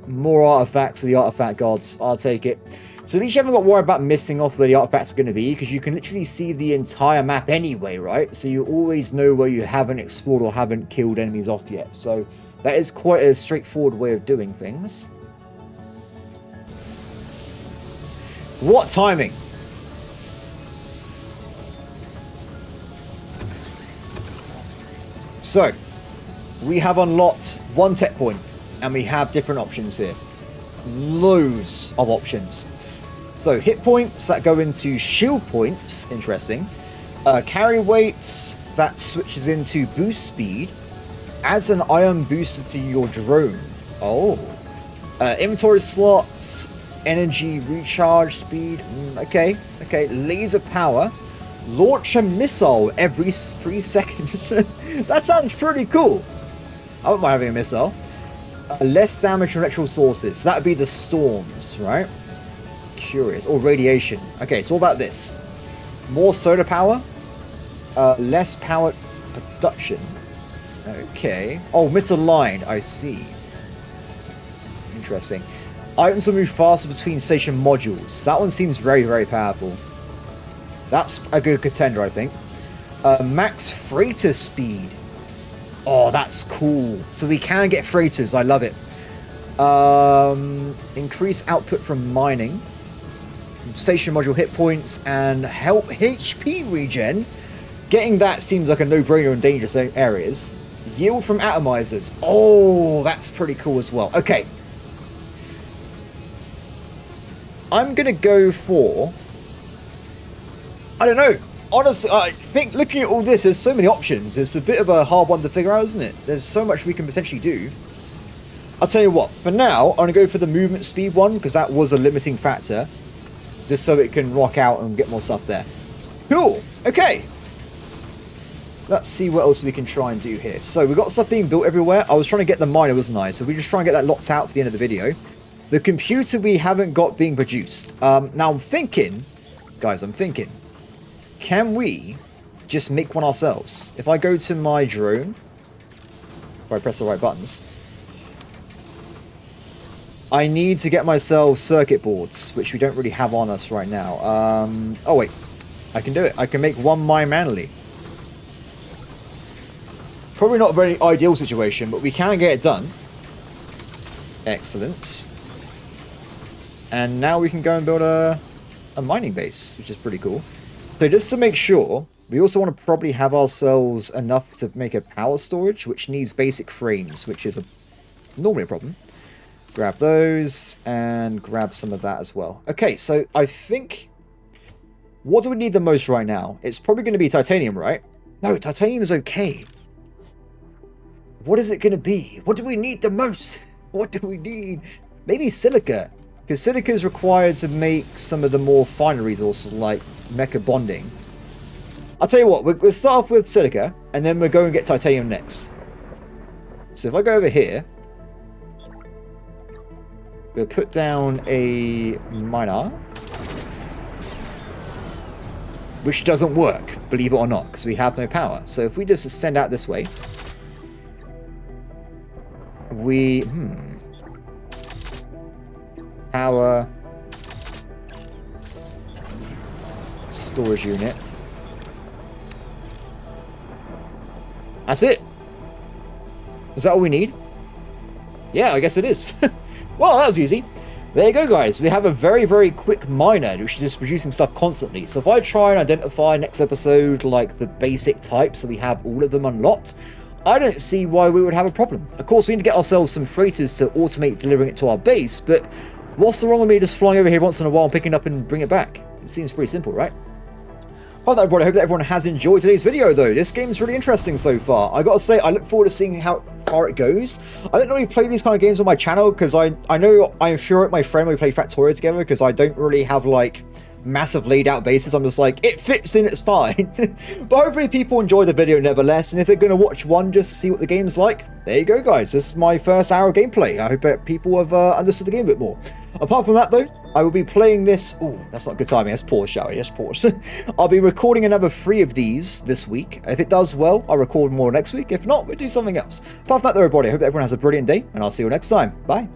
More artifacts for the artifact gods. I'll take it. So at least you haven't got to worry about missing off where the artifacts are going to be, because you can literally see the entire map anyway, right? So you always know where you haven't explored or haven't killed enemies off yet. So that is quite a straightforward way of doing things. What timing? So, we have unlocked one tech point, and we have different options here. Loads of options. So, hit points that go into shield points, interesting. Carry weights that switches into boost speed. Adds an ion booster to your drone. Oh. Inventory slots. Energy recharge speed. Okay. Laser power. Launch a missile every 3 seconds. That sounds pretty cool. I wouldn't mind having a missile. Less damage from electrical sources. So that would be the storms, right? Curious. Or radiation. Okay, so what about this? More solar power. Less power production. Okay. Oh, misaligned. I see. Interesting. Items will move faster between station modules. That one seems very, very powerful. That's a good contender, I think. Max freighter speed. Oh, that's cool. So we can get freighters. I love it. Increase output from mining. Station module hit points and help HP regen. Getting that seems like a no-brainer in dangerous areas. Yield from atomizers. Oh, that's pretty cool as well. Okay. I'm going to go for... I don't know. Honestly, I think looking at all this, there's so many options. It's a bit of a hard one to figure out, isn't it? There's so much we can potentially do. I'll tell you what. For now, I'm going to go for the movement speed one, because that was a limiting factor. Just so it can rock out and get more stuff there. Cool. Okay. Let's see what else we can try and do here. So, we've got stuff being built everywhere. I was trying to get the miner, wasn't I? So, we just try and get that lots out for the end of the video. The computer we haven't got being produced. Now, I'm thinking... Guys, I'm thinking... Can we just make one ourselves? If I go to my drone... If I press the right buttons... I need to get myself circuit boards, which we don't really have on us right now. Oh, wait. I can do it. I can make one mine manually. Probably not a very ideal situation, but we can get it done. Excellent. And now we can go and build a mining base, which is pretty cool. So just to make sure, we also want to probably have ourselves enough to make a power storage, which needs basic frames, which is normally a problem. Grab those and grab some of that as well. Okay, so I think... What do we need the most right now? It's probably going to be titanium, right? No, titanium is okay. What is it going to be? What do we need the most? What do we need? Maybe silica. Because silica is required to make some of the more finer resources like mecha bonding. I'll tell you what, we'll start off with silica and then we'll go and get titanium next. So if I go over here, we'll put down a miner. Which doesn't work, believe it or not, because we have no power. So if we just send out this way, we... Power... Storage unit. That's it. Is that all we need? Yeah, I guess it is. Well, that was easy. There you go, guys. We have a very, very quick miner, which is just producing stuff constantly. So if I try and identify next episode, like, the basic types, so we have all of them unlocked, I don't see why we would have a problem. Of course, we need to get ourselves some freighters to automate delivering it to our base, but what's the wrong with me just flying over here once in a while and picking it up and bring it back? It seems pretty simple, right? Alright, everybody, I hope that everyone has enjoyed today's video, though. This game's really interesting so far. I gotta say, I look forward to seeing how far it goes. I don't really play these kind of games on my channel, because I know I infuriate my friend when we play Factorio together, because I don't really have, like, massive laid out bases. I'm just like, it fits in, it's fine. But hopefully people enjoy the video nevertheless, and if they're going to watch one just to see what the game's like, there you go, guys. This is my first hour of gameplay. I hope that people have understood the game a bit more. Apart from that, though, I will be playing this... Oh, that's not good timing. Let's pause, shall we? Let's pause. I'll be recording another 3 of these this week. If it does well, I'll record more next week. If not, we'll do something else. Apart from that, though, everybody, I hope everyone has a brilliant day, and I'll see you next time. Bye.